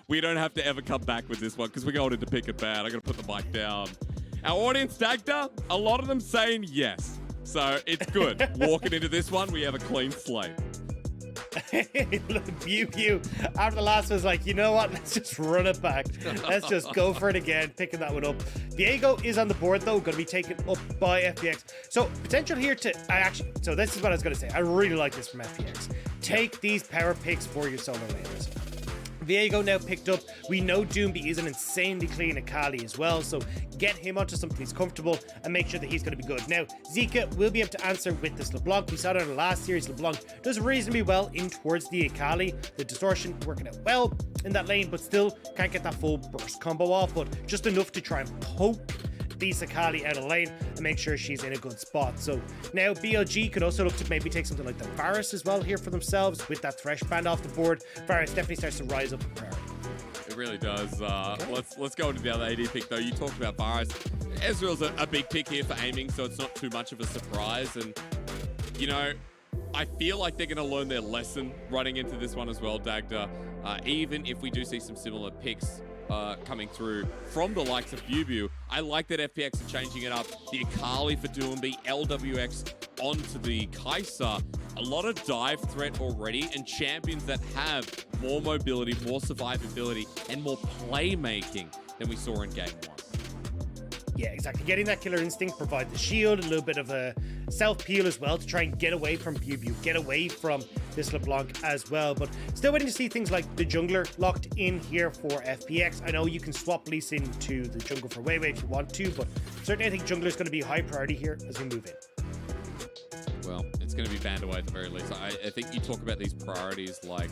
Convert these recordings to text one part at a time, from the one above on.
we don't have to ever come back with this one because we're going into pick it bad. I'm going to put the mic down. Our audience, Dagda, a lot of them saying yes. So it's good. Walking into this one, we have a clean slate. Look, Pew after the last one was like, you know what, let's just run it back. Let's just go for it again, picking that one up. Diego is on the board though, going to be taken up by FPX. So potential here to, so this is what I was going to say. I really like this from FPX. Take these power picks for your solo laners. Viego now picked up. We know Doomby is an insanely clean Akali as well, so get him onto something he's comfortable and make sure that he's going to be good. Now, Zika will be able to answer with this LeBlanc. We saw it in the last series. LeBlanc does reasonably well in towards the Akali. The distortion working out well in that lane, but still can't get that full burst combo off, but just enough to try and poke the Akali out of lane and make sure she's in a good spot. So now BLG could also look to maybe take something like the Varus as well here for themselves with that Thresh band off the board. Varus definitely starts to rise up in priority. It really does. Let's go into the other AD pick though. You talked about Varus. Ezreal's a big pick here for aiming, so it's not too much of a surprise. And you know, I feel like they're going to learn their lesson running into this one as well, Dagda. Even if we do see some similar picks coming through from the likes of Bubu, I like that FPX are changing it up. The Akali for Doomby, LWX onto the Kai'Sa. A lot of dive threat already, and champions that have more mobility, more survivability, and more playmaking than we saw in Game 1. Yeah, exactly. Getting that killer instinct, provide the shield, a little bit of a self-peel as well to try and get away from Bubu, get away from this LeBlanc as well. But still waiting to see things like the jungler locked in here for FPX. I know you can swap Lee Sin to the jungle for Weiwei if you want to, but certainly I think jungler is going to be high priority here as we move in. Well, it's going to be banned away at the very least. I think you talk about these priorities like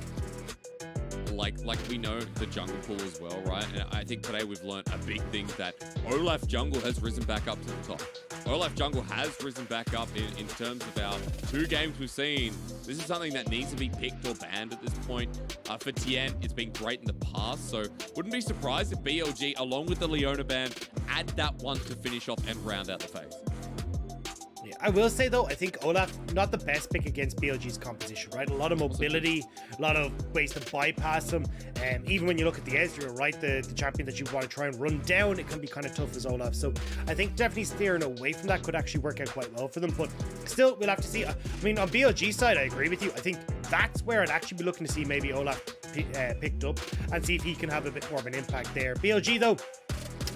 we know the jungle pool as well, right? And I think today we've learned a big thing that Olaf jungle has risen back up to the top. Olaf jungle has risen back up in terms of our 2 games we've seen. This is something that needs to be picked or banned at this point. For Tien, it's been great in the past, so wouldn't be surprised if BLG, along with the Leona ban, add that one to finish off and round out the phase. I will say though, I think Olaf, not the best pick against BLG's composition, right? A lot of mobility, a lot of ways to bypass him. And even when you look at the Ezreal, right, the champion that you want to try and run down, it can be kind of tough as Olaf. So I think definitely steering away from that could actually work out quite well for them. But still, we'll have to see. I mean, on BLG's side, I agree with you. I think that's where I'd actually be looking to see maybe Olaf picked up and see if he can have a bit more of an impact there. BLG though,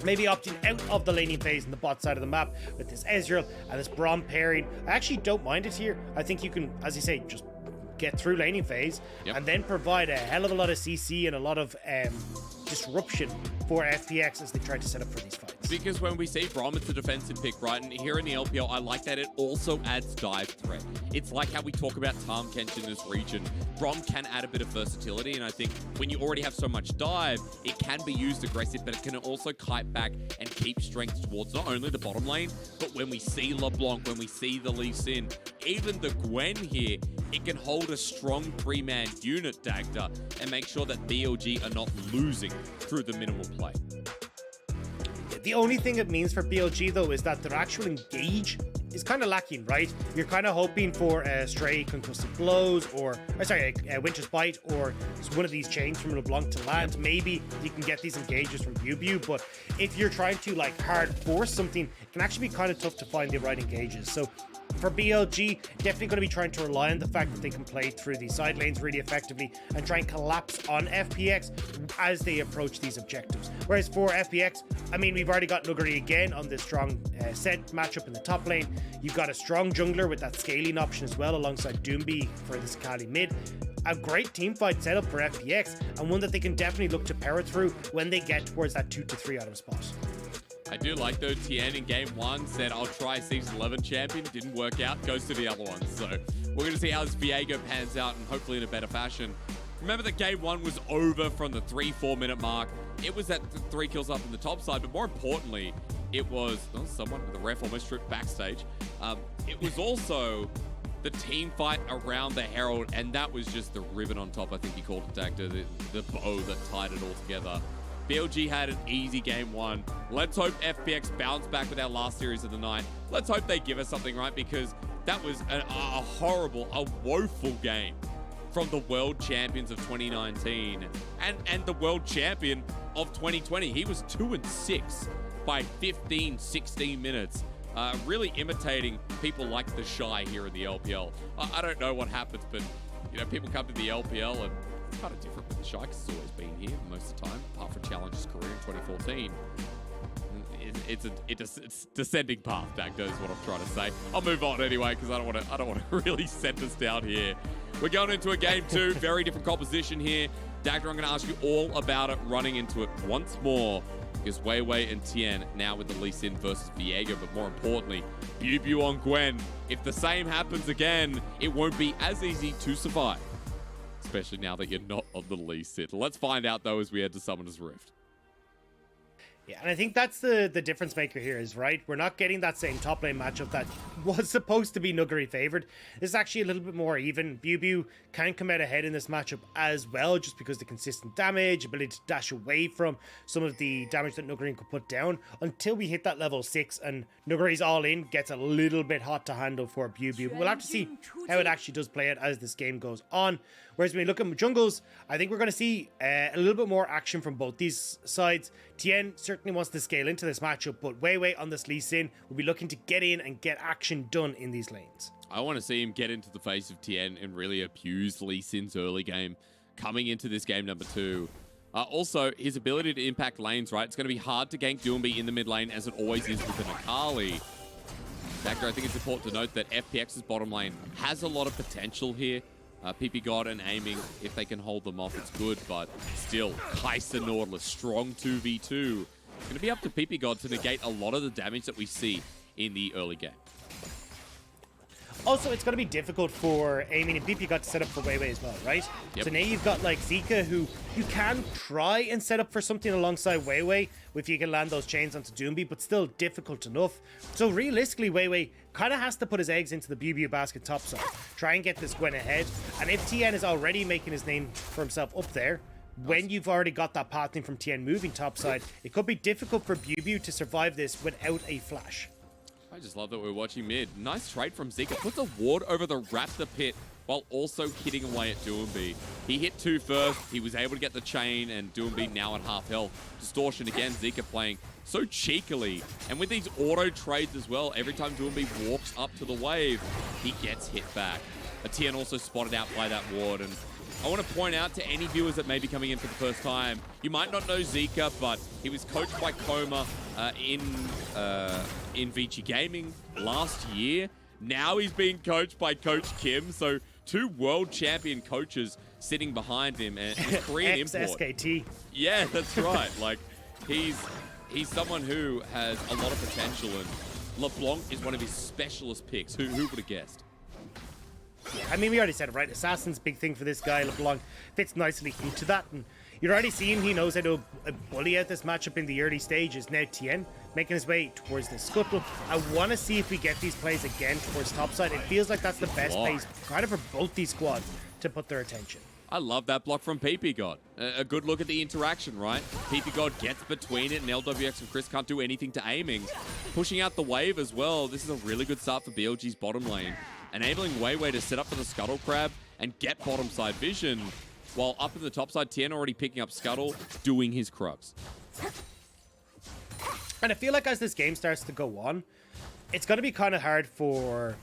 maybe opting out of the laning phase in the bot side of the map with this Ezreal and this Braum pairing. I actually don't mind it here. I think you can, as you say, just get through laning phase and then provide a hell of a lot of CC and a lot of disruption for FPX as they try to set up for these fights. Because when we see Braum, it's a defensive pick, right? And here in the LPL, I like that it also adds dive threat. It's like how we talk about Tahm Kench in this region. Braum can add a bit of versatility, and I think when you already have so much dive, it can be used aggressive, but it can also kite back and keep strength towards not only the bottom lane, but when we see LeBlanc, when we see the Lee Sin, even the Gwen here, it can hold a strong 3-man unit, Dagda, and make sure that BLG are not losing through the minimal play. The only thing it means for BLG though is that their actual engage is kind of lacking, right? You're kind of hoping for Stray Concussive Blows or Winter's Bite or one of these chains from LeBlanc to land. Maybe you can get these engages from Bubu, but if you're trying to like hard force something, it can actually be kind of tough to find the right engages. So for BLG, definitely going to be trying to rely on the fact that they can play through these side lanes really effectively and try and collapse on FPX as they approach these objectives. Whereas for FPX, I mean, we've already got Nuggery again on this strong set matchup in the top lane. You've got a strong jungler with that scaling option as well alongside Doomby for this Akali mid. A great team fight setup for FPX and one that they can definitely look to power through when they get towards that 2 to 3 item spot. I do like though, Tien in game 1 said, I'll try Season 11 champion. Didn't work out, goes to the other one. So we're going to see how this Viego pans out and hopefully in a better fashion. Remember that game 1 was over from the 3-4 minute mark. It was that 3 kills up in the top side, but more importantly, it was, someone with the ref almost tripped backstage. It was also the team fight around the Herald, and that was just the ribbon on top, I think he called it, Dagda, the bow that tied it all together. BLG had an easy game 1. Let's hope FPX bounce back with our last series of the night. Let's hope they give us something, right? Because that was a horrible, a woeful game from the world champions of 2019 and the world champion of 2020. He was 2-6 by 15, 16 minutes. Really imitating people like the Shy here in the LPL. I don't know what happens, but you know, people come to the LPL and it's kind of different with the Shy because it's always been here most of the time, apart from Challenger's career in 2014. It's descending path, Dagda, is what I'm trying to say. I'll move on anyway because I don't want to really send us down here. We're going into a game 2, very different composition here. Dagda, I'm going to ask you all about it, running into it once more. Because Weiwei and Tien now with the Lee Sin versus Viego, but more importantly, BuBu on Gwen. If the same happens again, it won't be as easy to survive. Especially now that you're not on the Lee Sin. Let's find out though as we head to Summoner's Rift. Yeah, and I think that's the difference maker here is, right, we're not getting that same top lane matchup that was supposed to be Nuguri favored. This is actually a little bit more even. BuBu can come out ahead in this matchup as well, just because the consistent damage, ability to dash away from some of the damage that Nuguri could put down until we hit that level 6 and Nuguri's all in gets a little bit hot to handle for BuBu. We'll have to see how it actually does play out as this game goes on. Whereas when we look at jungles, I think we're going to see a little bit more action from both these sides. Tien certainly wants to scale into this matchup, but Weiwei on this Lee Sin will be looking to get in and get action done in these lanes. I want to see him get into the face of Tien and really abuse Lee Sin's early game coming into this game number 2. Also, his ability to impact lanes, right? It's going to be hard to gank Doombi in the mid lane as it always is with an Akali. Dagda, I think it's important to note that FPX's bottom lane has a lot of potential here. PP God and aiming, if they can hold them off, it's good, but still, Kai'Sa Nautilus, strong 2v2. It's going to be up to PP God to negate a lot of the damage that we see in the early game. Also, it's going to be difficult for Aiming and BP got to set up for Weiwei as well, right? Yep. So now you've got like Zika, who you can try and set up for something alongside Weiwei if you can land those chains onto Doombi, but still difficult enough. So realistically, Weiwei kind of has to put his eggs into the BuBu basket topside, try and get this Gwen ahead. And if Tien is already making his name for himself up there, when you've already got that pathing from Tien moving topside, it could be difficult for BuBu to survive this without a flash. I just love that we're watching mid. Nice trade from Zika. Puts a ward over the Raptor pit while also hitting away at Doombi. He hit 2 first. He was able to get the chain, and Doombi now at half health. Distortion again. Zika playing so cheekily. And with these auto trades as well, every time Doombi walks up to the wave, he gets hit back. Tien also spotted out by that ward. And I want to point out to any viewers that may be coming in for the first time, you might not know Zika, but he was coached by Coma in VODs Gaming last year. Now he's being coached by Coach Kim, so 2 world champion coaches sitting behind him, and he's Korean import. SKT. Yeah, that's right. Like he's someone who has a lot of potential, and LeBlanc is one of his specialist picks. Who would have guessed? Yeah, I mean, we already said it, right? Assassin's big thing for this guy. LeBlanc fits nicely into that. And you're already seeing he knows how to bully out this matchup in the early stages. Now Tien making his way towards the scuttle. I want to see if we get these plays again towards topside. It feels like that's the best place kind of for both these squads to put their attention. I love that block from PP God. A good look at the interaction, right? PP God gets between it, and LWX and Chris can't do anything to Aiming. Pushing out the wave as well. This is a really good start for BLG's bottom lane. Enabling Weiwei to set up for the Scuttle Crab and get bottom side vision, while up in the top side, Tien already picking up Scuttle, doing his Crux. And I feel like as this game starts to go on, it's going to be kind of hard for...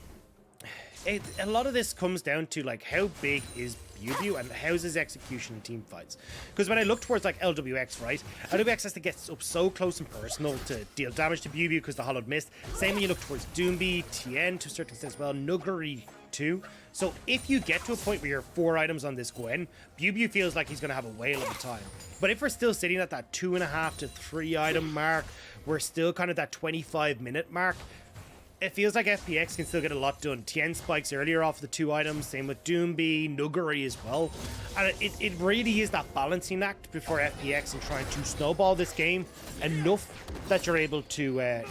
A lot of this comes down to like how big is BuBu and how's his execution in team fights. Because when I look towards like LWX, right, LWX has to get up so close and personal to deal damage to BuBu because the hollowed mist. Same when you look towards Doombi, Tien to a certain extent as well, Nuguri too. So if you get to a point where you're 4 items on this Gwen, BuBu feels like he's going to have a whale of a time. But if we're still sitting at that 2.5 to 3 item mark, we're still kind of that 25-minute mark, it feels like FPX can still get a lot done. Tien spikes earlier off the 2 items, same with Doombi, Nuguri as well. And it really is that balancing act before FPX and trying to snowball this game enough that you're able to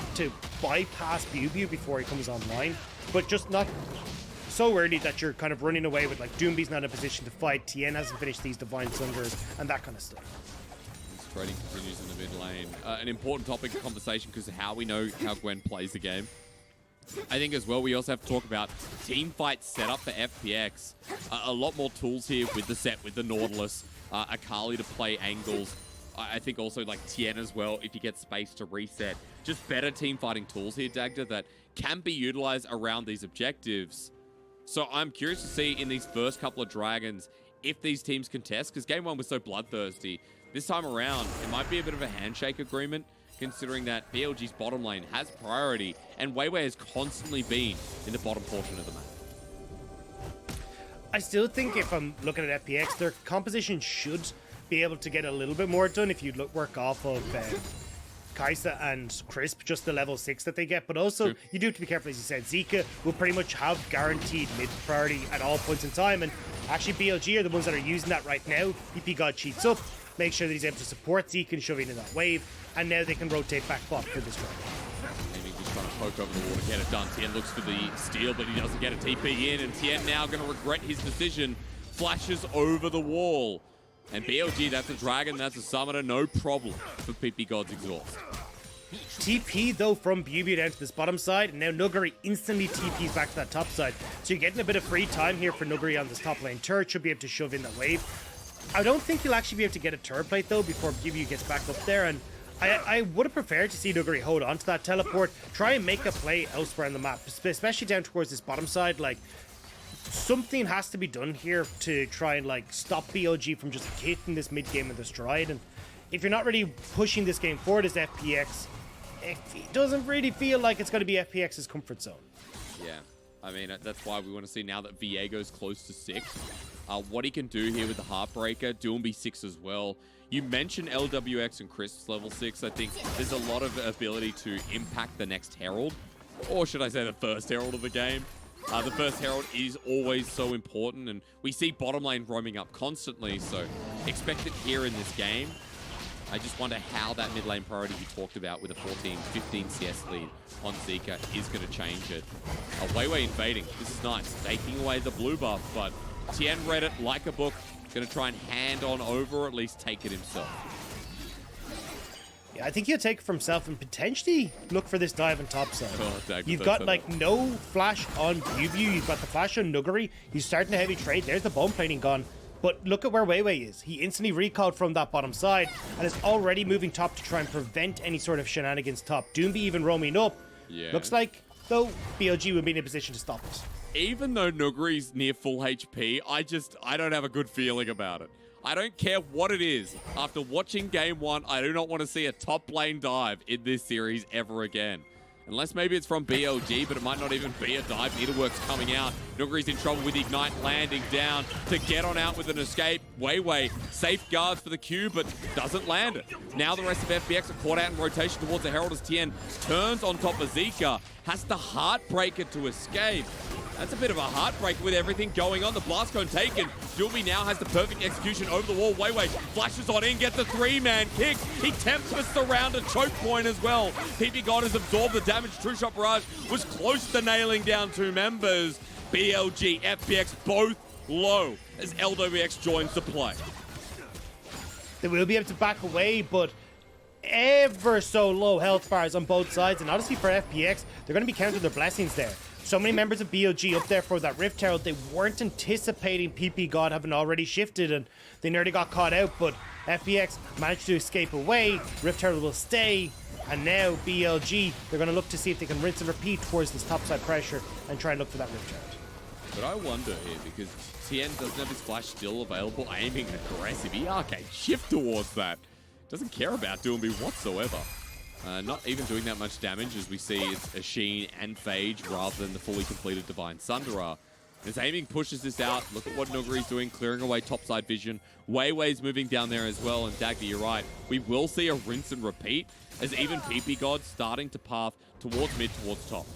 bypass BuBu before he comes online, but just not so early that you're kind of running away with like Doombi's not in a position to fight, Tien hasn't finished these Divine Sunders, and that kind of stuff. This trading continues in the mid lane. An important topic of conversation because of how we know how Gwen plays the game. I think as well, we also have to talk about team fight setup for FPX. A lot more tools here with the set, with the Nautilus, Akali to play angles. I think also like Tien as well, if you get space to reset. Just better team fighting tools here, Dagda, that can be utilized around these objectives. So I'm curious to see in these first couple of Dragons if these teams contest, because game 1 was so bloodthirsty. This time around, it might be a bit of a handshake agreement, considering that BLG's bottom lane has priority, and Weiwei has constantly been in the bottom portion of the map. I still think if I'm looking at FPX, their composition should be able to get a little bit more done if you work off of Kai'Sa and Crisp, just the level 6 that they get. But also, you do have to be careful, as you said. Zika will pretty much have guaranteed mid priority at all points in time, and actually BLG are the ones that are using that right now. PP God cheats up, make sure that he's able to support Zeke and shoving in that wave, and now they can rotate back bot for this round. Maybe just trying to poke over the wall to get it done. Tien looks for the steal, but he doesn't get a TP in, and Tien now going to regret his decision. Flashes over the wall. And BLG, that's a Dragon, that's a Summoner, no problem for PP God's exhaust. TP though from Bilibili down to this bottom side, and now Nuguri instantly TPs back to that top side. So you're getting a bit of free time here for Nuguri on this top lane turret, should be able to shove in that wave. I don't think he'll actually be able to get a turret plate though before Bilibili gets back up there, and I would have preferred to see Nuguri hold on to that teleport, try and make a play elsewhere on the map, especially down towards this bottom side. Like, something has to be done here to try and like stop BLG from just hitting this mid game in the stride. And if you're not really pushing this game forward as FPX, it doesn't really feel like it's going to be FPX's comfort zone. Yeah, I mean, that's why we want to see now that Viego's close to 6. What he can do here with the Heartbreaker, Doomby 6 as well. You mentioned LWX and Crisp's level 6. I think there's a lot of ability to impact the next Herald, or should I say the first Herald of the game. The first Herald is always so important, and we see bottom lane roaming up constantly, so expect it here in this game. I just wonder how that mid lane priority you talked about with a 14-15 CS lead on Zika is going to change it. Weiwei invading. This is nice. Taking away the blue buff, but Tien read it like a book. Going to try and hand on over, or at least take it himself. Yeah, I think he'll take it for himself and potentially look for this dive on top side. Oh, You've got like no flash on Bilibili, you've got the flash on Nuguri. He's starting a heavy trade. There's the bomb plating gone. But look at where Weiwei is. He instantly recalled from that bottom side and is already moving top to try and prevent any sort of shenanigans top. Doomby even roaming up. Yeah. Looks like, though, BLG would be in a position to stop it. Even though Nuguri's near full HP, I don't have a good feeling about it. I don't care what it is. After watching game 1, I do not want to see a top lane dive in this series ever again. Unless maybe it's from BLG, but it might not even be a dive. Needlework's coming out. Nuguri's in trouble with Ignite landing down to get on out with an escape. Weiwei safeguards for the Q, but doesn't land it. Now the rest of FPX are caught out in rotation towards the Herald as Tien turns on top of Zika. Has the Heartbreaker to escape. That's a bit of a heartbreak with everything going on. The blast cone taken. Doomby now has the perfect execution over the wall. Weiwei flashes on in, gets a 3-man kick. He tempts the round a choke point as well. PP God has absorbed the damage. True Shot Barrage was close to nailing down 2 members. BLG, FPX both low as LWX joins the play. They will be able to back away, but ever so low health bars on both sides. And honestly, for FPX, they're going to be counting their blessings there. So many members of BLG up there for that Rift Herald. They weren't anticipating PP God having already shifted, and they nearly got caught out, but FPX managed to escape away. Rift Herald will stay, and now BLG, they're going to look to see if they can rinse and repeat towards this topside pressure and try and look for that Rift Herald. But I wonder here, because Tien doesn't have his flash still available, aiming aggressive. He arcade shift towards that. Doesn't care about Doomby whatsoever. Not even doing that much damage, as we see it's Ashin and Phage rather than the fully completed Divine Sundara. As aiming pushes this out, look at what Nuguri's doing, clearing away topside vision. Weiwei's moving down there as well, and Dagda, you're right. We will see a rinse and repeat, as even PP God starting to path towards mid, towards top.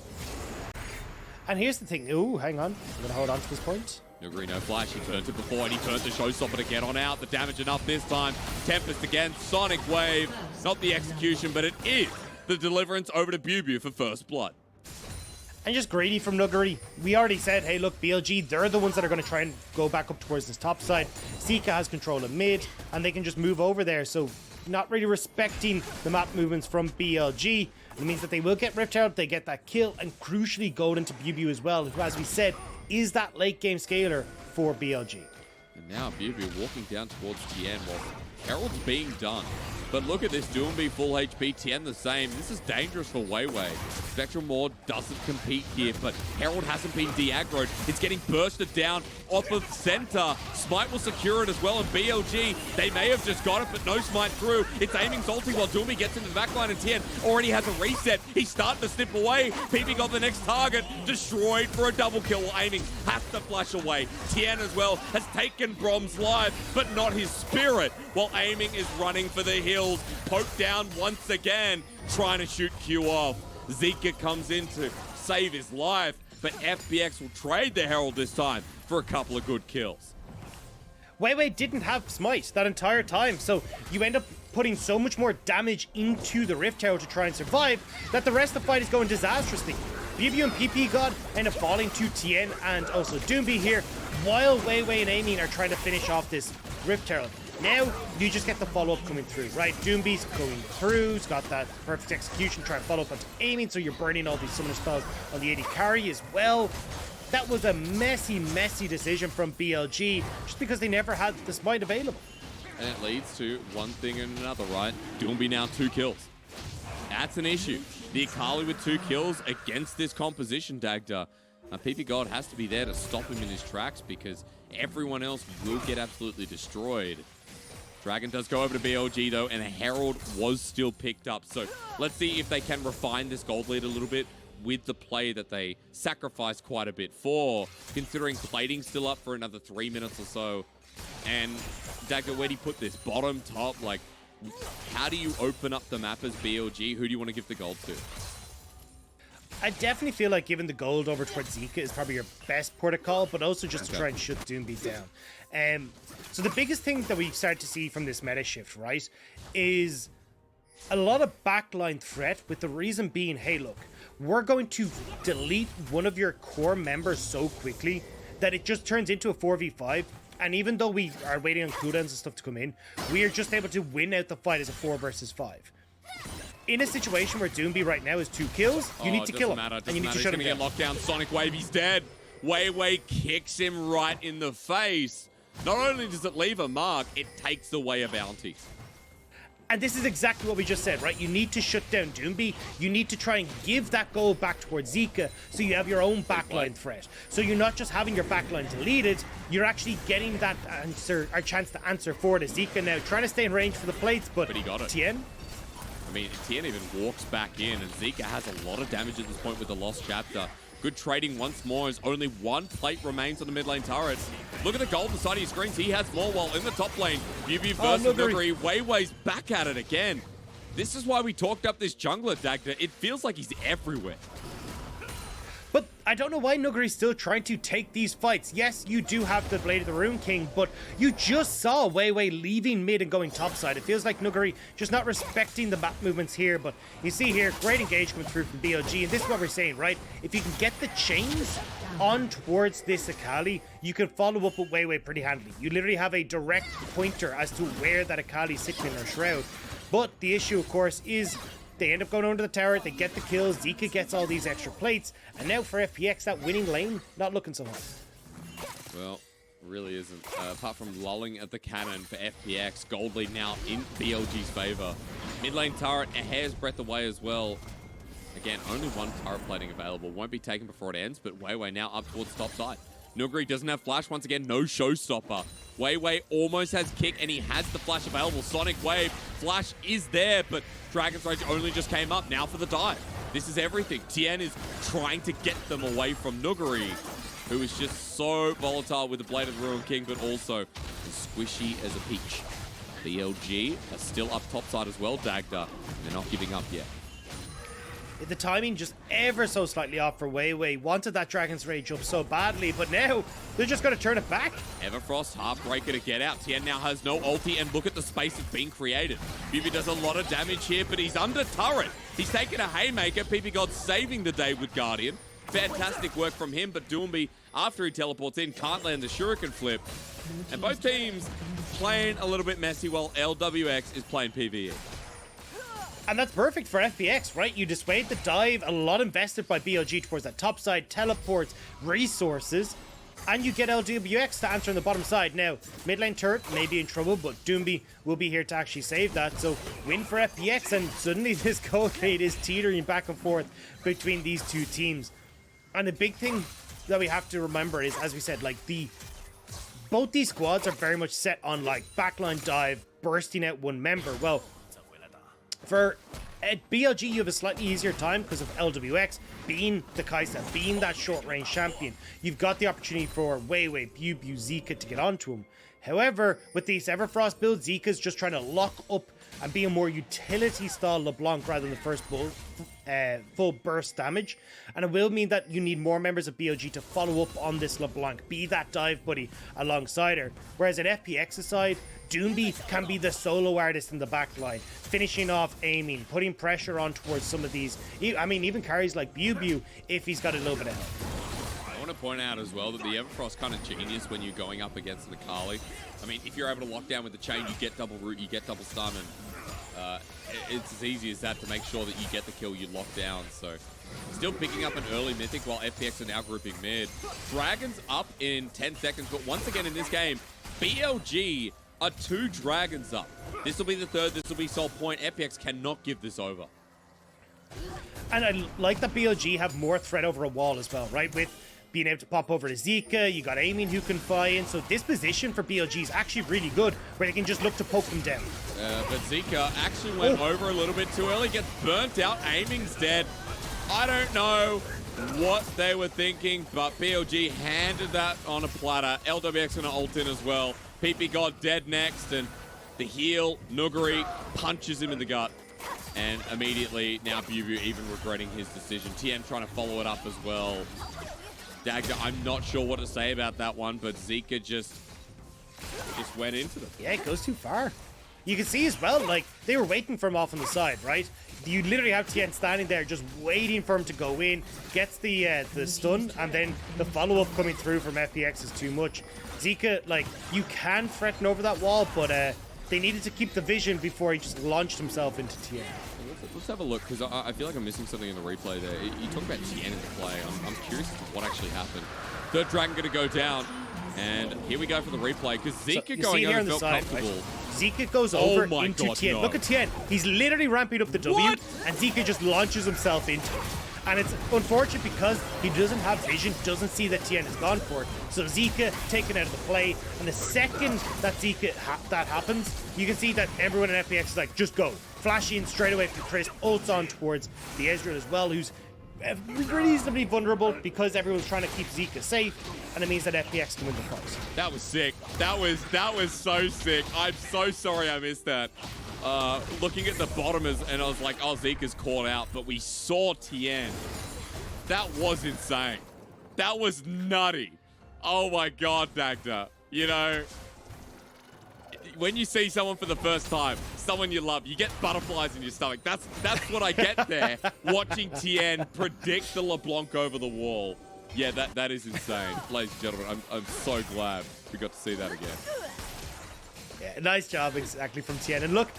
And here's the thing. Ooh, hang on. I'm going to hold on to this point. Nuguri no flash. He turned it before, and he turned to Showstopper to get on out. The damage enough this time. Tempest again. Sonic Wave. Not the execution, but it is the deliverance over to Bubu for first blood. And just greedy from Nuggery. We already said, hey, look, BLG, they're the ones that are going to try and go back up towards this top side. Zika has control of mid, and they can just move over there. So not really respecting the map movements from BLG. It means that they will get ripped out, they get that kill, and crucially go into Bubu as well, who, as we said, is that late game scaler for BLG. And now Bubu walking down towards Tien while Herald's being done. But look at this, Doomby full HP, Tien the same. This is dangerous for Weiwei. Spectral Maw doesn't compete here, but Herald hasn't been de-aggroed. It's getting bursted down off of center. Smite will secure it as well, and BLG, they may have just got it, but no Smite through. It's aiming salty while Doomby gets into the backline, and Tien already has a reset. He's starting to snip away. PP got the next target, destroyed for a double kill while aiming has to flash away. Tien as well has taken Brom's life, but not his spirit, while aiming is running for the hill. Poked down once again, trying to shoot Q off. Zika comes in to save his life, but FPX will trade the Herald this time for a couple of good kills. Weiwei didn't have Smite that entire time, so you end up putting so much more damage into the Rift Tower to try and survive that the rest of the fight is going disastrously. Bubu and PP God end up falling to Tien and also Doomby here, while Weiwei and Aiming are trying to finish off this Rift Tower. Now, you just get the follow-up coming through, right? Doomby's going through, he's got that perfect execution, trying to follow up onto Aiming, so you're burning all these summoner spells on the AD carry as well. That was a messy, messy decision from BLG, just because they never had the Smite available. And it leads to one thing and another, right? Doomby now 2 kills. That's an issue. The Akali with 2 kills against this composition, Dagda. PP God has to be there to stop him in his tracks because everyone else will get absolutely destroyed. Dragon does go over to BLG though, and a Herald was still picked up. So let's see if they can refine this gold lead a little bit with the play that they sacrificed quite a bit for, considering plating's still up for another 3 minutes or so. And Dagger, where do you put this? Bottom, top? Like, how do you open up the map as BLG? Who do you want to give the gold to? I definitely feel like giving the gold over towards Zika is probably your best protocol, but also just to try and shut Doomby down. So the biggest thing that we start to see from this meta shift, right, is a lot of backline threat, with the reason being, hey, look, we're going to delete one of your core members so quickly that it just turns into a 4v5. And even though we are waiting on cooldowns and stuff to come in, we are just able to win out the fight as a 4 versus 5. In a situation where Doomby right now is 2 kills, you need to kill him. And you need to shut him down. Get locked down. Sonic Wave, he's dead. Weiwei kicks him right in the face. Not only does it leave a mark, it takes away a bounty. And this is exactly what we just said, right? You need to shut down Doomby. You need to try and give that goal back towards Zika so you have your own backline threat. So you're not just having your backline deleted, you're actually getting that answer, or chance to answer for the Zika now. Trying to stay in range for the plates, but he got it. Tien? I mean, Tien even walks back in, and Zika has a lot of damage at this point with the Lost Chapter. Good trading once more as only 1 plate remains on the mid lane turret. Look at the golden side of your screens. He has more while in the top lane. Bubu versus Nuggery. Weiwei's back at it again. This is why we talked up this jungler, Dagda. It feels like he's everywhere. But I don't know why Nuggery's still trying to take these fights. Yes, you do have the Blade of the Rune King, but you just saw Weiwei leaving mid and going topside. It feels like Nuggery just not respecting the map movements here, but you see here, great engagement through from BLG, and this is what we're saying, right? If you can get the chains on towards this Akali, you can follow up with Weiwei pretty handily. You literally have a direct pointer as to where that Akali's sitting in her shroud. But the issue, of course, is they end up going under the tower, they get the kills, Zika gets all these extra plates, and now for FPX, that winning lane, not looking so hot. Well, really isn't. Apart from lulling at the cannon for FPX, gold lead now in BLG's favor. Mid lane turret, a hair's breadth away as well. Again, only 1 turret plating available. Won't be taken before it ends, but Weiwei now up towards top side. Nuggery doesn't have flash. Once again, no showstopper. Weiwei almost has kick, and he has the flash available. Sonic Wave, flash is there, but Dragon's Rage only just came up now for the dive. This is everything. Tien is trying to get them away from Nuggery, who is just so volatile with the Blade of the Ruin King, but also as squishy as a peach. BLG are still up topside as well, Dagda. They're not giving up yet. The timing just ever so slightly off for Weiwei. Wanted that Dragon's Rage up so badly, but now they're just going to turn it back. Everfrost, Heartbreaker to get out. Tien now has no ulti, and look at the space that's being created. Bubu does a lot of damage here, but he's under turret. He's taking a Haymaker. PP God saving the day with Guardian. Fantastic work from him, but Doomby, after he teleports in, can't land the shuriken flip. And both teams playing a little bit messy while LWX is playing PvE. And that's perfect for FPX, right? You dissuade the dive, a lot invested by BLG towards that top side, teleports, resources, and you get LWX to answer on the bottom side. Now, mid lane turret may be in trouble, but Doomby will be here to actually save that. So, win for FPX, and suddenly this gold rate is teetering back and forth between these two teams. And the big thing that we have to remember is, as we said, like both these squads are very much set on like backline dive, bursting out one member. Well, for BLG, you have a slightly easier time because of LWX being the Kai'Sa, being that short-range champion. You've got the opportunity for Weiwei, Bubu, Zika to get onto him. However, with this Everfrost build, Zika's just trying to lock up and be a more utility-style LeBlanc rather than the first full burst damage. And it will mean that you need more members of BLG to follow up on this LeBlanc, be that dive buddy alongside her. Whereas at FPX's side, Doomby can be the solo artist in the backline, finishing off aiming, putting pressure on towards some of these. I mean, even carries like Bubu if he's got a little bit of help. I want to point out as well that the Everfrost kind of genius when you're going up against the Kali. I mean, if you're able to lock down with the chain, you get double root, you get double stun, and it's as easy as that to make sure that you get the kill, you lock down. So still picking up an early mythic while FPX are now grouping mid. Dragons up in 10 seconds, but once again in this game, BLG are 2 dragons up. This will be the third, this will be Soul Point. FPX cannot give this over. And I like that BLG have more threat over a wall as well, right? With being able to pop over to Zika, you got aiming who can fly in. So this position for BLG is actually really good, where they can just look to poke them down. But Zika actually went over a little bit too early, gets burnt out, aiming's dead. I don't know what they were thinking, but BLG handed that on a platter. LWX gonna ult in as well. PP God dead next, and the heal, Nuguri, punches him in the gut. And immediately, now Bubu even regretting his decision. Tien trying to follow it up as well. Dagda, I'm not sure what to say about that one, but Zika just went into them. Yeah, it goes too far. You can see as well, like, they were waiting for him off on the side, right? You literally have Tien standing there just waiting for him to go in, gets the stun, and then the follow-up coming through from FPX is too much. Zika, like, you can threaten over that wall, but they needed to keep the vision before he just launched himself into Tien. Let's have a look, because I feel like I'm missing something in the replay there. You talk about Tien in the play. I'm curious as to what actually happened. Third dragon going to go down, and here we go for the replay, because Zika going over felt comfortable. Right? Zika goes over into God, Tien. no. Look at Tien. He's literally ramping up the W, What? and Zika just launches himself into it. And it's unfortunate because he doesn't have vision, doesn't see that Tien is gone for it. So Zika taken out of the play, and the second that that happens, you can see that everyone in FPX is like, just go. Flash in straight away from Chris, ults on towards the Ezreal as well, who's reasonably vulnerable because everyone's trying to keep Zika safe, and it means that FPX can win the fight. That was sick. That was so sick. I'm so sorry I missed that. Looking at the bottom and I was like, oh, Zika's caught out, but we saw Tien. That was insane. That was nutty. Oh my God, Dagda. You know, when you see someone for the first time, someone you love, you get butterflies in your stomach. That's what I get there, watching Tien predict the LeBlanc over the wall. Yeah, that is insane. Ladies and gentlemen, I'm so glad we got to see that again. Yeah, nice job exactly from Tien. And look,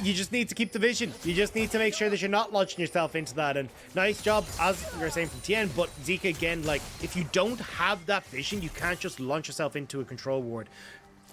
you just need to keep the vision. You just need to make sure that you're not launching yourself into that. And nice job, as you're saying, from Tien. But Zika, again, like, if you don't have that vision, you can't just launch yourself into a control ward.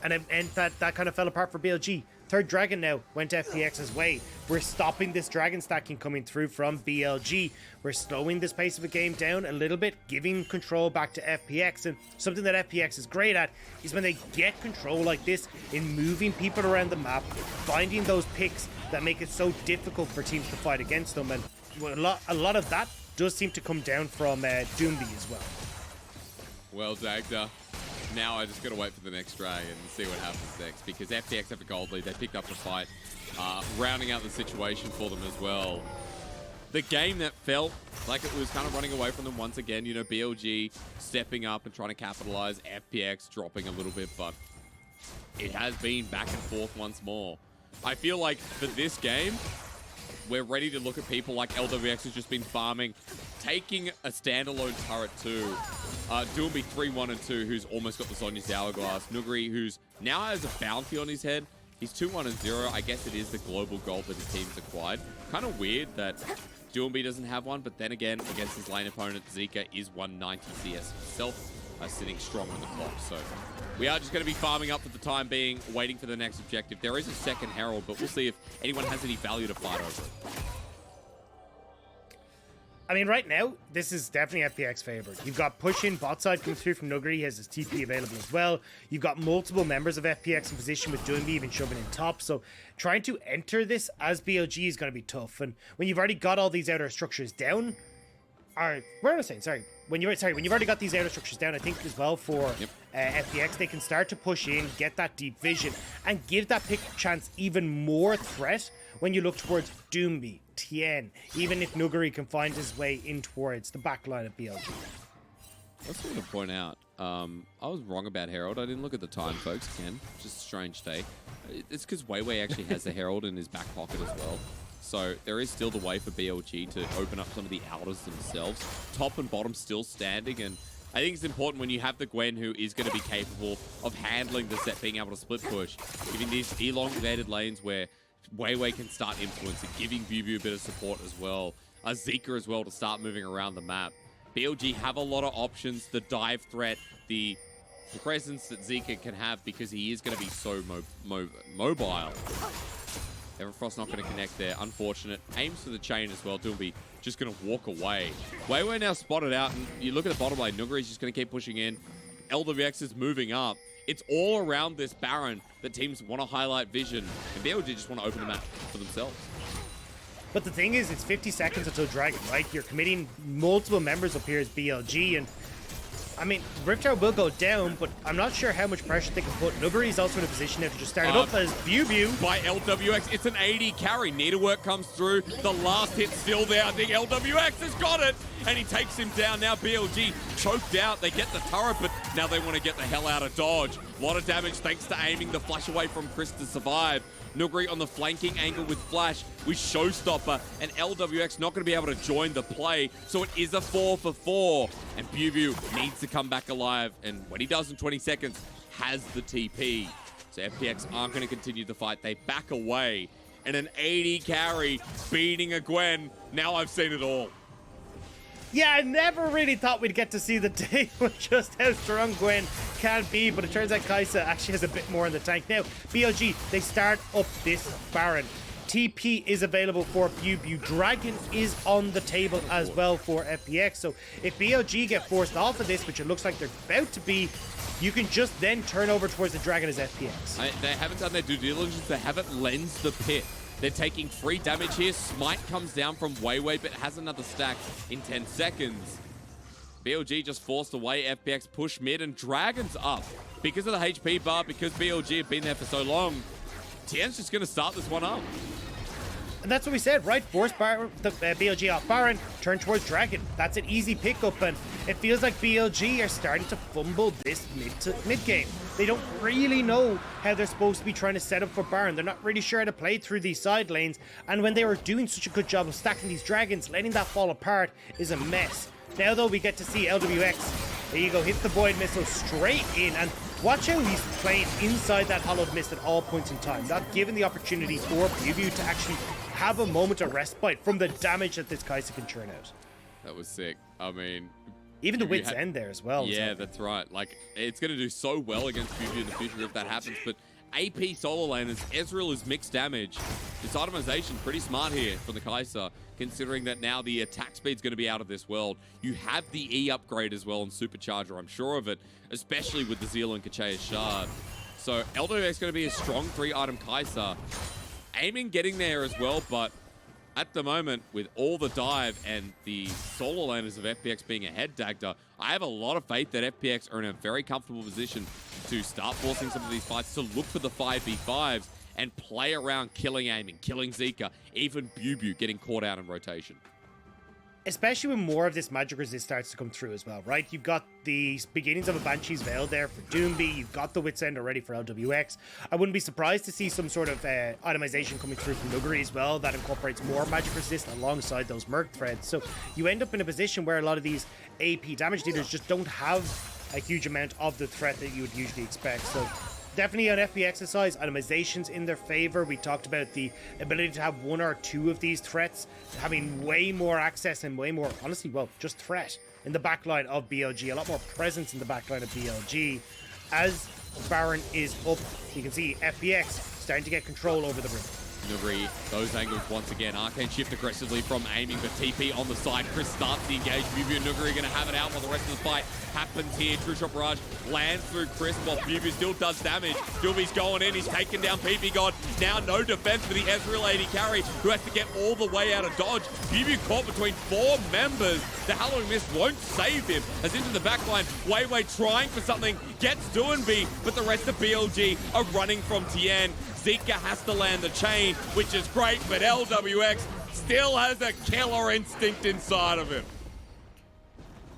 And that kind of fell apart for BLG. Third dragon now went FPX's way. We're stopping this dragon stacking coming through from BLG. We're slowing this pace of the game down a little bit, giving control back to FPX. And something that FPX is great at is when they get control like this in moving people around the map, finding those picks that make it so difficult for teams to fight against them. And a lot of that does seem to come down from Doomby as well. Well, Dagda. Now I just got to wait for the next dragon and see what happens next, because FPX have a gold lead. They picked up the fight, rounding out the situation for them as well. The game that felt like it was kind of running away from them once again, you know, BLG stepping up and trying to capitalize, FPX dropping a little bit, but it has been back and forth once more. I feel like for this game, we're ready to look at people like LWX who's just been farming, taking a standalone turret too. Doomby 3-1-2, who's almost got the Sonya's Hourglass. Nuguri, who's now has a bounty on his head. He's 2-1-0. I guess it is the global gold that his team's acquired. Kind of weird that Doomby doesn't have one, but then again, against his lane opponent, Zika is 190 CS himself, sitting strong on the clock. So we are just going to be farming up for the time being, waiting for the next objective. There is a second Herald, but we'll see if anyone has any value to fight over it. I mean, right now, this is definitely FPX favored. You've got push-in bot side coming through from Nuguri. He has his TP available as well. You've got multiple members of FPX in position with Doomby even shoving in top. So trying to enter this as BLG is going to be tough. And when you've already got all these outer structures down, or what am I saying? Sorry. When you've already got these outer structures down, I think as well for FPX, they can start to push in, get that deep vision, and give that pick chance even more threat when you look towards Doomby, Tien, even if Nuguri can find his way in towards the back line of BLG. I just want to point out, I was wrong about Herald. I didn't look at the time, folks, again. Just a strange day. It's because Weiwei actually has the Herald in his back pocket as well. So there is still the way for BLG to open up some of the outers themselves. Top and bottom still standing, and I think it's important when you have the Gwen who is going to be capable of handling the set, being able to split push, giving these elongated lanes where Weiwei can start influencing, giving Bubu a bit of support as well. Zika as well to start moving around the map. BLG have a lot of options, the dive threat, the presence that Zika can have because he is going to be so mobile. Everfrost's not going to connect there. Unfortunate. Aims for the chain as well. Doomby just going to walk away. Weiwei now spotted out, and you look at the bottom lane. Nuguri's just going to keep pushing in. LWX is moving up. It's all around this Baron that teams want to highlight vision, and BLG just want to open the map for themselves. But the thing is, it's 50 seconds until Dragon, right? You're committing multiple members up here as BLG, and I mean, Rift Tower will go down, but I'm not sure how much pressure they can put. Nuguri is also in a position now to just start it up as Bubu. By LWX, it's an 80 carry. Needlework comes through. The last hit's still there. I think LWX has got it, and he takes him down. Now BLG choked out. They get the turret, but now they want to get the hell out of dodge. A lot of damage thanks to aiming the flash away from Chris to survive. Nuguri on the flanking angle with flash with Showstopper, and LWX not going to be able to join the play, so it is a 4-for-4, and Bubu needs to come back alive, and when he does in 20 seconds, has the TP. So FPX aren't going to continue the fight. They back away, and an 80 carry beating a Gwen. Now I've seen it all. Yeah, I never really thought we'd get to see the day with just how strong Gwen can be, but it turns out Kai'Sa actually has a bit more in the tank. Now, BLG, they start up this Baron. TP is available for Bubu. Dragon is on the table as well for FPX. So if BLG get forced off of this, which it looks like they're about to be, you can just then turn over towards the Dragon as FPX. They haven't done their due diligence. They haven't lensed the pit. They're taking free damage here. Smite comes down from Weiwei, but has another stack in 10 seconds. BLG just forced away. FPX push mid, and Dragon's up. Because of the HP bar, because BLG have been there for so long, Tien's just going to start this one up. And that's what we said, right? Force Baron, the BLG off Baron, turn towards Dragon. That's an easy pickup, and it feels like BLG are starting to fumble this mid game. They don't really know how they're supposed to be trying to set up for Baron. They're not really sure how to play through these side lanes, and when they were doing such a good job of stacking these Dragons, letting that fall apart is a mess. Now though, we get to see LWX. There you go, hit the Void Missile straight in, and watch how he's playing inside that Hollowed Mist at all points in time, not giving the opportunity for Bubu to actually have a moment of respite from the damage that this Kai'Sa can churn out. That was sick. I mean, even the Wit's End there as well. Yeah, that's right. Like, it's going to do so well against Bubu in the future if that happens, but AP solo laners, Ezreal is mixed damage. This itemization pretty smart here from the Kai'Sa, considering that now the attack speed's going to be out of this world. You have the E upgrade as well on Supercharger, I'm sure of it, especially with the Zeal and Kachea's Shard. So LWX is going to be a strong 3-item Kai'Sa. Aiming getting there as well, but at the moment, with all the dive and the solo laners of FPX being ahead, Dagda, I have a lot of faith that FPX are in a very comfortable position to start forcing some of these fights, to look for the 5v5s and play around killing aiming, killing Zika, even Bubu getting caught out in rotation. especially when more of this magic resist starts to come through as well, right? You've got the beginnings of a Banshee's Veil there for Doomby. You've got the Wit's End already for LWX. I wouldn't be surprised to see some sort of itemization coming through from Nuguri as well that incorporates more magic resist alongside those Merc threads. So you end up in a position where a lot of these AP damage dealers just don't have a huge amount of the threat that you would usually expect. So definitely on FPX's side, itemizations in their favor. We talked about the ability to have one or two of these threats, having way more access and way more, honestly, well, just threat in the backline of BLG, a lot more presence in the backline of BLG. As Baron is up, you can see FPX starting to get control over the room. Nuguri, those angles once again. Arcane shift aggressively from aiming, but TP on the side. Chris starts the engage. Bubu and Nuguri going to have it out while the rest of the fight happens here. True Shot Barrage lands through Chris while Bubu still does damage. Doomy's going in. He's taken down PP God. Now no defense for the Ezreal AD carry, who has to get all the way out of dodge. Bubu caught between 4 members. The Halloween Mist won't save him. As into the backline, Wei trying for something. Gets Doomby, but the rest of BLG are running from Tien. Zika has to land the chain, which is great, but LWX still has a killer instinct inside of him.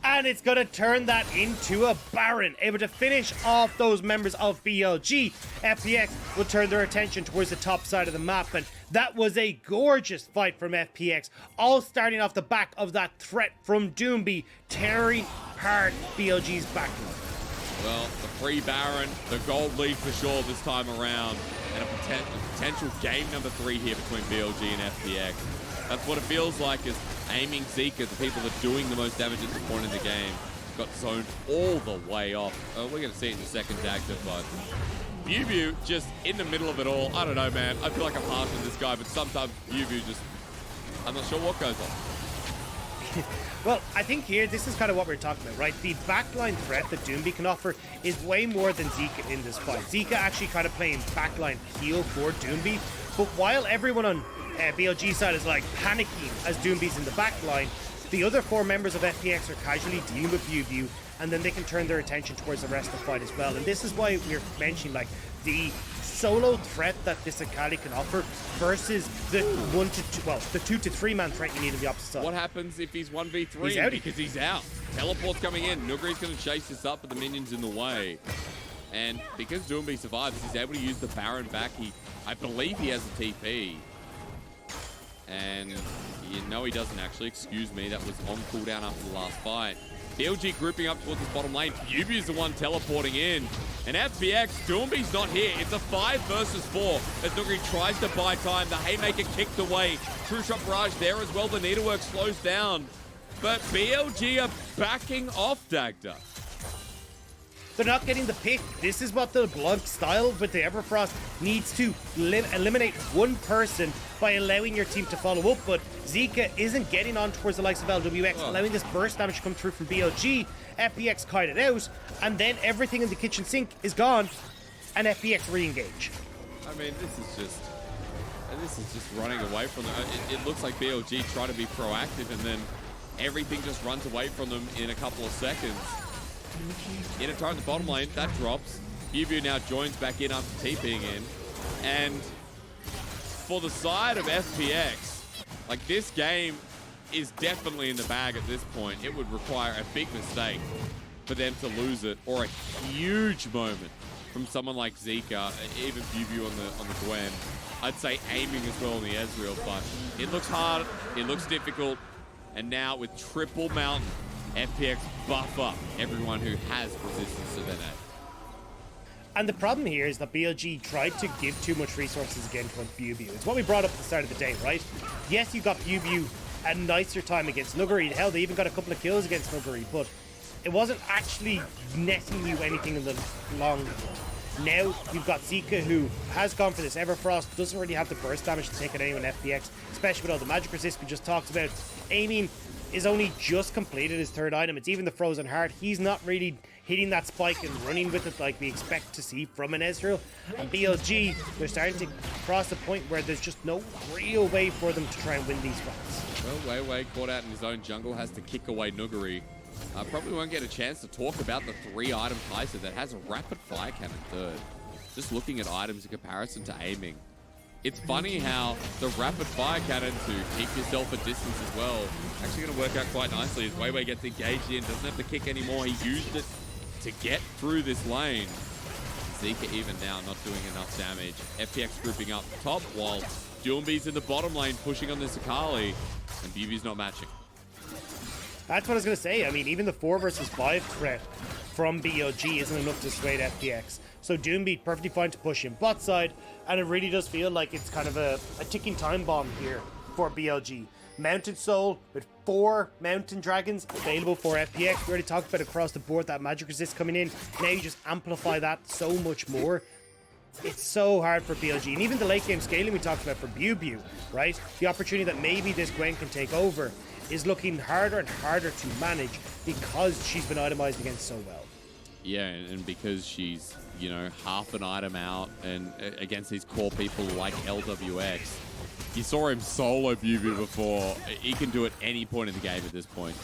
And it's going to turn that into a Baron, able to finish off those members of BLG. FPX will turn their attention towards the top side of the map, and that was a gorgeous fight from FPX, all starting off the back of that threat from Doomby, tearing apart BLG's backline. Well, the free Baron, the gold lead for sure this time around, and a potential game number 3 here between BLG and FPX. That's what it feels like, is aiming Zika, the people that are doing the most damage at this point in the game, got zoned all the way off. We're going to see it in the second Dagda, but Bubu just in the middle of it all. I don't know, man. I feel like I'm harsh on this guy, but sometimes Bubu just, I'm not sure what goes on. Well, I think here, this is kind of what we're talking about, right? The backline threat that Doomby can offer is way more than Zika in this fight. Zika actually kind of playing backline heal for Doomby, but while everyone on BLG side is like panicking as Doomby's in the backline, the other 4 members of FPX are casually dealing with Bubu, and then they can turn their attention towards the rest of the fight as well. And this is why we're mentioning like the solo threat that this Akali can offer versus the 1 to 2, well, the 2 to 3 man threat you need on the opposite side. What happens if he's 1v3? He's out. Because he's out. Teleport's coming in. Nuguri's going to chase this up, but the minions in the way. And because Doomby survives, he's able to use the Baron back. I believe he has a TP. And no, he doesn't actually. Excuse me. That was on cooldown after the last fight. BLG grouping up towards this bottom lane. Bubu's the one teleporting in. And FPX, Doomby's not here. It's a 5 versus 4 as Nuguri tries to buy time. The Haymaker kicked away. True Shot Barrage there as well. The needlework slows down. But BLG are backing off Dagda. They're not getting the pick. This is what the Blunt style with the Everfrost needs to eliminate one person by allowing your team to follow up, but Zika isn't getting on towards the likes of LWX, allowing this burst damage to come through from BLG. FPX kite it out, and then everything in the kitchen sink is gone, and FPX re-engage. I mean, this is just running away from them. It looks like BLG try to be proactive, and then everything just runs away from them in a couple of seconds. In a turn, the bottom lane, that drops. Bubu now joins back in after TPing in. And for the side of FPX, like, this game is definitely in the bag at this point. It would require a big mistake for them to lose it, or a huge moment from someone like Zika, even Bubu on the Gwen. I'd say aiming as well on the Ezreal, but it looks hard, it looks difficult, and now with triple mountain, FPX buff up everyone who has resistance to their net. And the problem here is that BLG tried to give too much resources again towards Bubu. It's what we brought up at the start of the day, right? Yes, you got Bubu a nicer time against Nuguri. Hell, they even got a couple of kills against Nuguri, but it wasn't actually netting you anything in the long run. Now you've got Zika, who has gone for this Everfrost, doesn't really have the burst damage to take out anyone FPX, especially with all the magic resist we just talked about. Aiming is only just completed his 3rd item. It's even the Frozen Heart. He's not really hitting that spike and running with it like we expect to see from an Ezreal. And BLG, they're starting to cross the point where there's just no real way for them to try and win these fights. Well, Wei caught out in his own jungle, has to kick away Nuguri. Probably won't get a chance to talk about the 3-item Kaiser that has a rapid fire cannon 3rd. Just looking at items in comparison to aiming. It's funny how the rapid fire cannon to keep yourself at distance as well actually going to work out quite nicely as Weiwei gets engaged in, doesn't have to kick anymore. He used it to get through this lane. Zika even now not doing enough damage. FPX grouping up top while Doombee's in the bottom lane pushing on this Akali, and BB's not matching. That's what I was going to say. I mean, even the 4 versus 5 threat from BLG isn't enough to sway FPX. So Doombee perfectly fine to push him bot side, and it really does feel like it's kind of a ticking time bomb here for BLG. Mountain Soul with 4 Mountain Dragons available for FPX. We already talked about across the board that magic resist coming in. Now you just amplify that so much more. It's so hard for BLG. And even the late game scaling we talked about for BuBu, right? The opportunity that maybe this Gwen can take over is looking harder and harder to manage because she's been itemized against so well. Yeah, and because she's, you know, half an item out and against these core people like LWX. You saw him solo BuBu before. He can do it any point in the game at this point.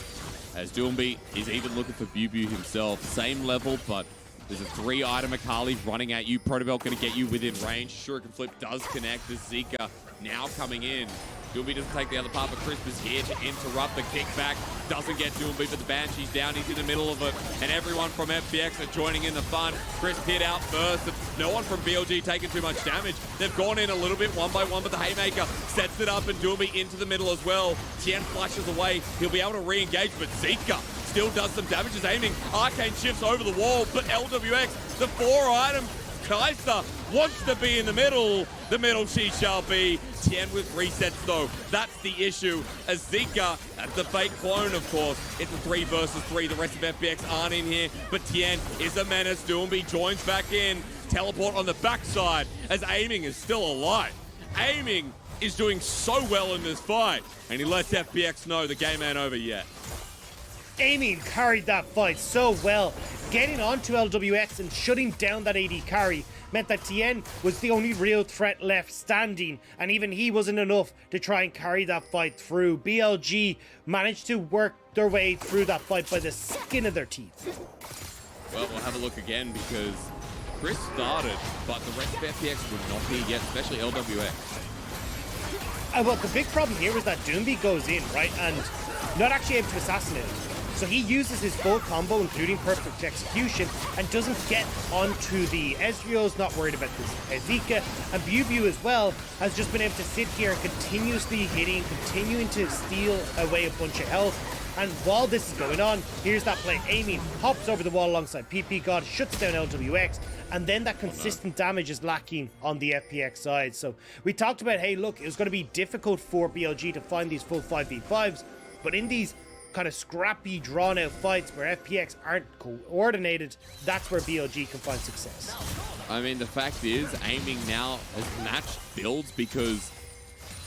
As Doombee is even looking for BuBu himself. Same level, but there's a 3-item Akali running at you. Protobelt going to get you within range. Shuriken Flip does connect. There's Zika now coming in. Doombee doesn't take the other part, but Crisp is here to interrupt the kickback. Doesn't get Doombee, but the Banshee's down. He's in the middle of it, and everyone from FPX are joining in the fun. Crisp hit out first, and no one from BLG taking too much damage. They've gone in a little bit one by one, but the Haymaker sets it up, and Doombee into the middle as well. Tien flashes away. He'll be able to re-engage, but Zika still does some damage. Is aiming. Arcane shifts over the wall, but LWX, the 4-item Kai'Sa wants to be in the middle. The middle she shall be. Tien with resets though. That's the issue. As Zika, that's the fake clone of course. It's a 3 versus 3. The rest of FPX aren't in here. But Tien is a menace. Doombee joins back in. Teleport on the backside as Aiming is still alive. Aiming is doing so well in this fight. And he lets FPX know the game ain't over yet. Aiming carried that fight so well. Getting onto LWX and shutting down that AD carry meant that Tien was the only real threat left standing, and even he wasn't enough to try and carry that fight through. BLG managed to work their way through that fight by the skin of their teeth. Well, we'll have a look again because Chris started, but the rest of FPX were not here yet, especially LWX. Well, the big problem here is that Doombee goes in, right, and not actually able to assassinate him. So he uses his full combo, including perfect execution, and doesn't get onto the Ezreal's, not worried about this Zika, and BuBu as well has just been able to sit here and continuously hitting, continuing to steal away a bunch of health. And while this is going on, here's that play. Aiming hops over the wall alongside PP God, shuts down LWX, and then that consistent damage is lacking on the FPX side. So we talked about, hey, look, it was going to be difficult for BLG to find these full 5v5s, but in these kind of scrappy, drawn-out fights where FPX aren't coordinated, that's where BLG can find success. I mean, the fact is, Aiming now has matched builds because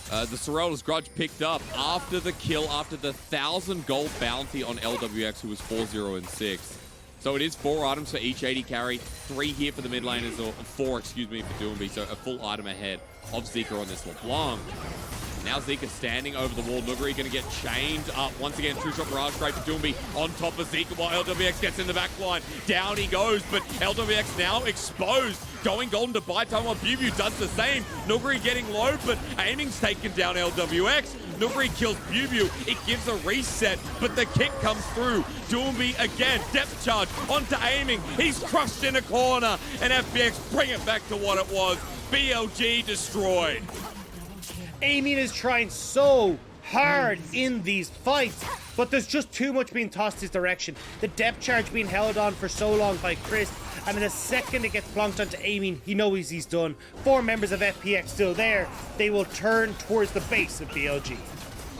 the Sorel's Grudge picked up after the kill, after the 1,000 gold bounty on LWX, who was 4-0 and 6. So it is 4 items for each AD carry, 3 here for the mid laners, or 4, excuse me, for Doombee. So a full item ahead of Zika on this LeBlanc. Now Zika standing over the wall. Nuguri going to get chained up. Once again, 2-shot barrage straight for Doombee on top of Zika while LWX gets in the back line. Down he goes, but LWX now exposed. Going golden to buy time while BuBu does the same. Nuguri getting low, but Aiming's taken down LWX. Nuguri kills BuBu. It gives a reset, but the kick comes through. Doombee again, depth charge onto Aiming. He's crushed in a corner, and FPX bring it back to what it was. BLG destroyed. Aiming is trying so hard in these fights, but there's just too much being tossed his direction. The depth charge being held on for so long by Chris, and in a second it gets plonked onto Aiming, he knows he's done. 4 members of FPX still there. They will turn towards the base of BLG.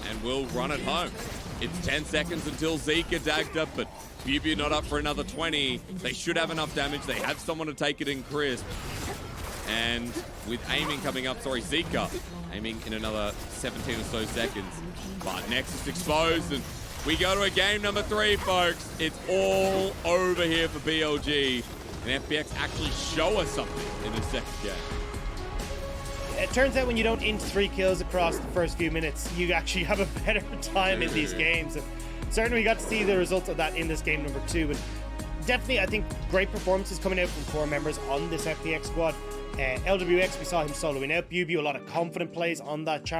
And we'll run it home. It's 10 seconds until Zika dagged up, but BuBu not up for another 20. They should have enough damage. They have someone to take it in Crisp. And with Aiming coming up, Zika aiming in another 17 or so seconds. But Nexus exposed, and we go to a game number 3, folks. It's all over here for BLG. And FPX actually show us something in the second game. It turns out when you don't int 3 kills across the first few minutes, you actually have a better time in these games. And certainly we got to see the results of that in this game number 2. And definitely, I think great performances coming out from core members on this FPX squad. LWX, we saw him soloing out. Bubu, a lot of confident plays on that chart.